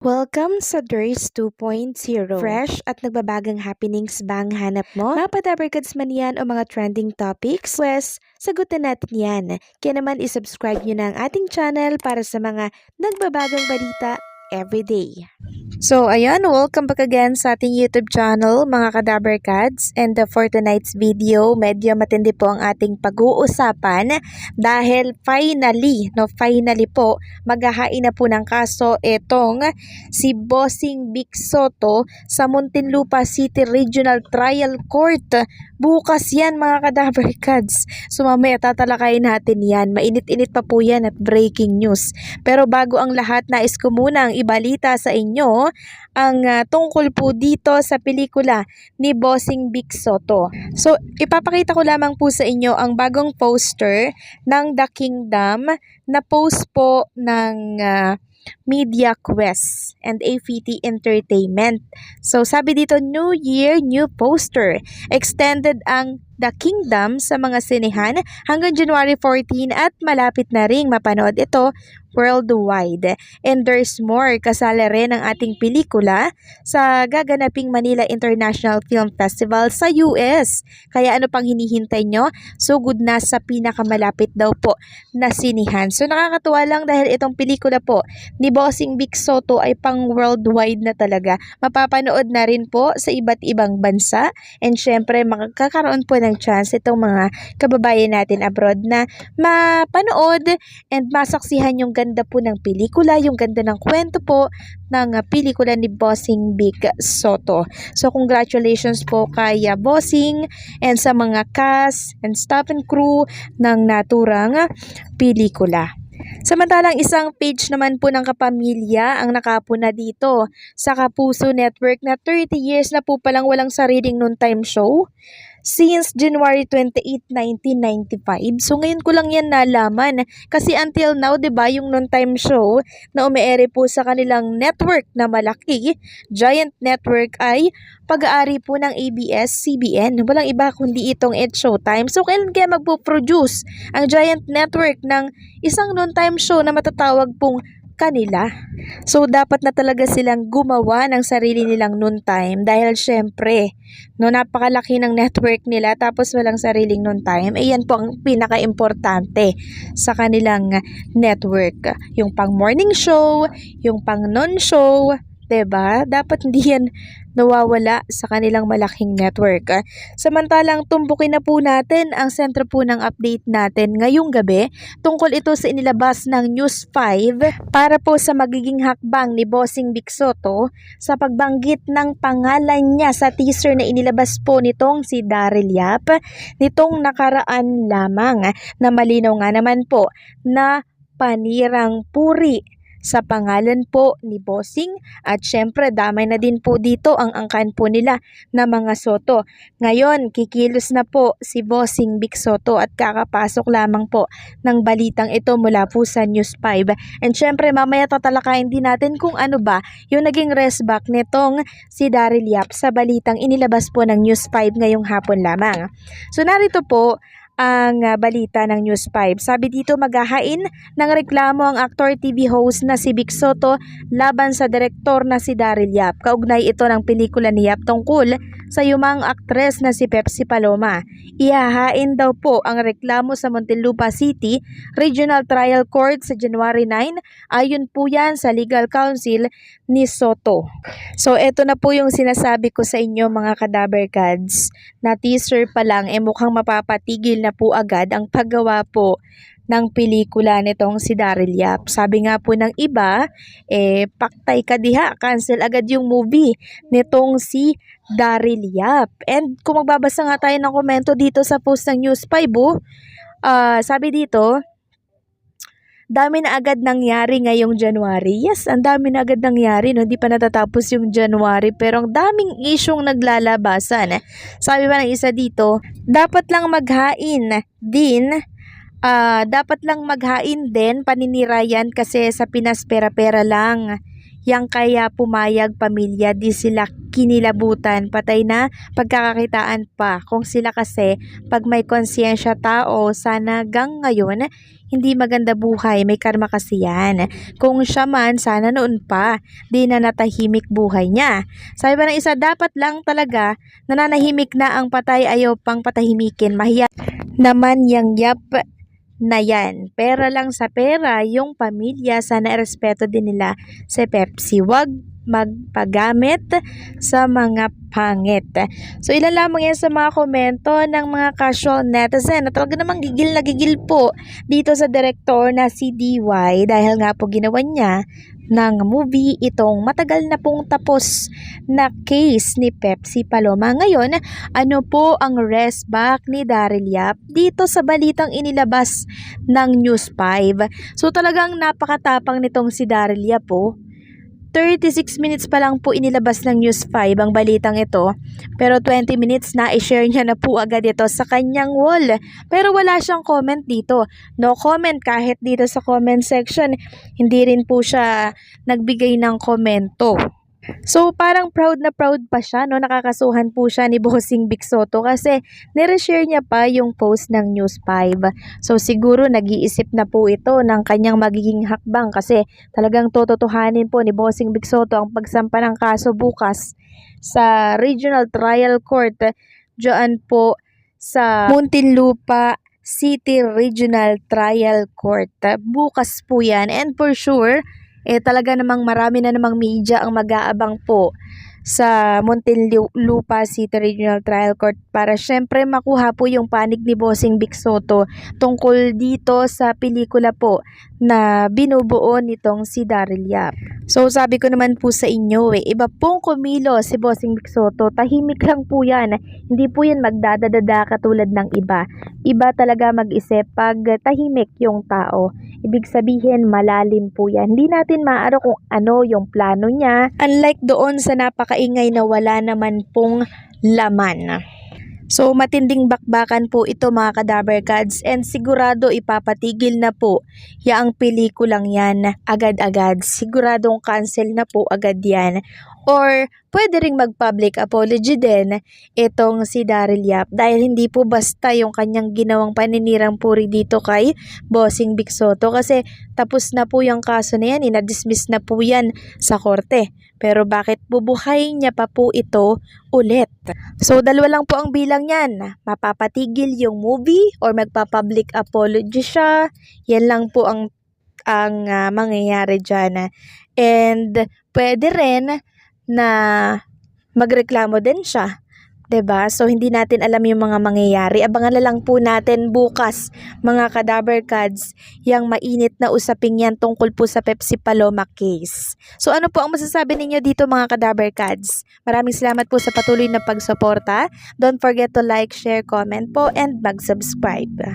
Welcome sa DRS 2.0. Fresh at nagbabagang happenings ba ang hanap mo? Mga padabarkads man yan o mga trending topics? Pwes, sagutin natin yan. Kaya naman isubscribe nyo na ang ating channel para sa mga nagbabagang balita everyday. So, ayan, welcome back again sa ating YouTube channel, mga Kadabarkads. And for tonight's video, medyo matindi po ang ating pag-uusapan dahil finally po, maghahain na po ng kaso itong si Bossing Vic Sotto sa Muntinlupa City Regional Trial Court. Bukas yan, mga Kadabarkads. So, mamaya tatalakayin natin yan. Mainit-init pa po yan at breaking news. Pero bago ang lahat, nais ko munang ibalita sa inyo ang tungkol po dito sa pelikula ni Bossing Vic Sotto. So, ipapakita ko lamang po sa inyo ang bagong poster ng The Kingdom na post po ng Media Quest and AVT Entertainment. So, sabi dito, New Year, new poster. Extended ang The Kingdom sa mga sinehan hanggang January 14 at malapit na ring mapanood ito worldwide. And there's more, kasali rin ang ating pelikula sa gaganaping Manila International Film Festival sa US. Kaya ano pang hinihintay nyo? Sugod na sa pinakamalapit daw po na sinihan. So nakakatuwa lang dahil itong pelikula po ni Bossing Vic Sotto ay pang worldwide na talaga. Mapapanood na rin po sa iba't ibang bansa and syempre makakaroon po ng chance itong mga kababayan natin abroad na mapanood and masaksihan yung ganda po ng pelikula, yung ganda ng kwento po ng pelikula ni Bossing Vic Sotto. So congratulations po kay Bossing and sa mga cast and staff and crew ng naturang pelikula. Samantalang isang page naman po ng kapamilya ang nakapuna dito sa Kapuso Network na 30 years na po palang walang sariling noontime show since January 28, 1995. So ngayon ko lang yan nalaman kasi until now, 'di ba, yung noontime show na umeere po sa kanilang network na malaki, Giant Network, ay pag-aari po ng ABS-CBN. Walang iba kundi itong It's Showtime. So kailan kaya magpo-produce ang Giant Network ng isang noontime show na matatawag pong kanila? So, dapat na talaga silang gumawa ng sarili nilang noontime dahil syempre, napakalaki ng network nila tapos walang sariling noontime. Yan po ang pinaka-importante sa kanilang network. Yung pang morning show, yung pang non-show, 'di ba? Dapat hindi yan nawawala sa kanilang malaking network. Samantalang tumbukin na po natin ang sentro po ng update natin ngayong gabi. Tungkol ito sa inilabas ng News 5 para po sa magiging hakbang ni Bossing Vic Sotto sa pagbanggit ng pangalan niya sa teaser na inilabas po nitong si Daryl Yap nitong nakaraan lamang, na malinaw nga naman po na panirang puri sa pangalan po ni Bossing at syempre damay na din po dito ang angkan po nila na mga Sotto. Ngayon, kikilos na po si Bossing Vic Sotto at kakapasok lamang po ng balitang ito mula po sa News 5. And syempre mamaya tatalakayin din natin kung ano ba yung naging resback nitong si Daryl Yap sa balitang inilabas po ng News 5 ngayong hapon lamang. So narito po ang balita ng News 5. Sabi dito, maghahain ng reklamo ang actor TV host na si Vic Sotto laban sa direktor na si Daryl Yap. Kaugnay ito ng pelikula ni Yap tungkol sa yumang aktres na si Pepsi Paloma. Ihahain daw po ang reklamo sa Muntinlupa City Regional Trial Court sa January 9. Ayon po yan sa legal counsel ni Sotto. So eto na po yung sinasabi ko sa inyo, mga Kadabarkads, na teaser pa lang mukhang mapapatigil na po agad ang paggawa po ng pelikula nitong si Daryl Yap. Sabi nga po ng iba, paktay ka diha, cancel agad yung movie nitong si Daryl Yap. And kung magbabasa nga tayo ng komento dito sa post ng News 5, sabi dito, dami na agad nangyari ngayong January. Yes, ang dami na agad nangyari, no? Hindi pa natatapos yung January, pero ang daming isyong naglalabasan. Sabi pa ng isa dito, dapat lang maghain din paninirayan kasi sa Pinas pera-pera lang. yang kaya pumayag pamilya di sila kinilabutan, patay na pagkakakitaan pa. Kung sila kasi pag may konsyensya tao, sana gang ngayon hindi maganda buhay, may karma kasi yan. Kung siya man, sana noon pa, di na natahimik buhay niya. Sabi pa ng isa, dapat lang talaga nananahimik na ang patay, ayaw pang patahimikin. Mahiya naman yang yap na yan. Pera lang sa pera, yung pamilya, sana respeto din nila si Pepsi. Wag magpagamit sa mga pangit. So ilan lamang yan sa mga komento ng mga casual netizen na talaga namang gigil na gigil po dito sa direktor na si DY dahil nga po ginawa niya ng movie itong matagal na pong tapos na case ni Pepsi Paloma. Ngayon, ano po ang rest back ni Daryl Yap dito sa balitang inilabas ng News 5? So talagang napakatapang nitong si Daryl Yap po. 36 minutes pa lang po inilabas ng News 5 ang balitang ito. Pero 20 minutes na i-share niya na po agad ito sa kanyang wall. Pero wala siyang comment dito. No comment kahit dito sa comment section. Hindi rin po siya nagbigay ng komento. So parang proud na proud pa siya, no? Nakakasuhan po siya ni Bossing Vic Soto kasi nire-share niya pa yung post ng News 5. So siguro nag-iisip na po ito ng kanyang magiging hakbang kasi talagang tototohanin po ni Bossing Vic Soto ang pagsampa ng kaso bukas sa Regional Trial Court diyan po sa Muntinlupa City Regional Trial Court. Bukas po yan and for sure talaga namang marami na namang media ang mag-aabang po sa Muntinlupa City Regional Trial Court para syempre makuha po yung panig ni Bossing Vic Soto tungkol dito sa pelikula po na binubuo nitong si Daryl Yap. So sabi ko naman po sa inyo iba pong kumilo si Bossing Vic Soto, tahimik lang po yan, hindi po yan magdadadada katulad ng iba. Iba talaga mag-isip pag tahimik yung tao. Ibig sabihin malalim po yan. Hindi natin maaaro kung ano yung plano niya. Unlike doon sa napakaingay na wala naman pong laman. So matinding bakbakan po ito mga Kadaver Gods and sigurado ipapatigil na po yaang pelikulang yan agad-agad. Siguradong cancel na po agad yan. Or pwede ring mag-public apology din itong si Daryl Yap dahil hindi po basta yung kanyang ginawang paninirang puri dito kay Bossing Vic Soto kasi tapos na po yung kaso na yan, na-dismiss na po yan sa korte. Pero bakit bubuhayin niya pa po ito ulit? So dalawa lang po ang bilang yan, mapapatigil yung movie or magpa-public apology siya. Yan lang po ang mangyayari dyan. And pwede rin na magreklamo din siya, 'di ba? So hindi natin alam yung mga mangyayari. Abangan na lang po natin bukas mga Kadaver Gods yang mainit na usaping yan tungkol po sa Pepsi Paloma case. So ano po ang masasabi ninyo dito mga Kadaver Gods? Maraming salamat po sa patuloy na pagsuporta. Don't forget to like, share, comment po and mag-subscribe.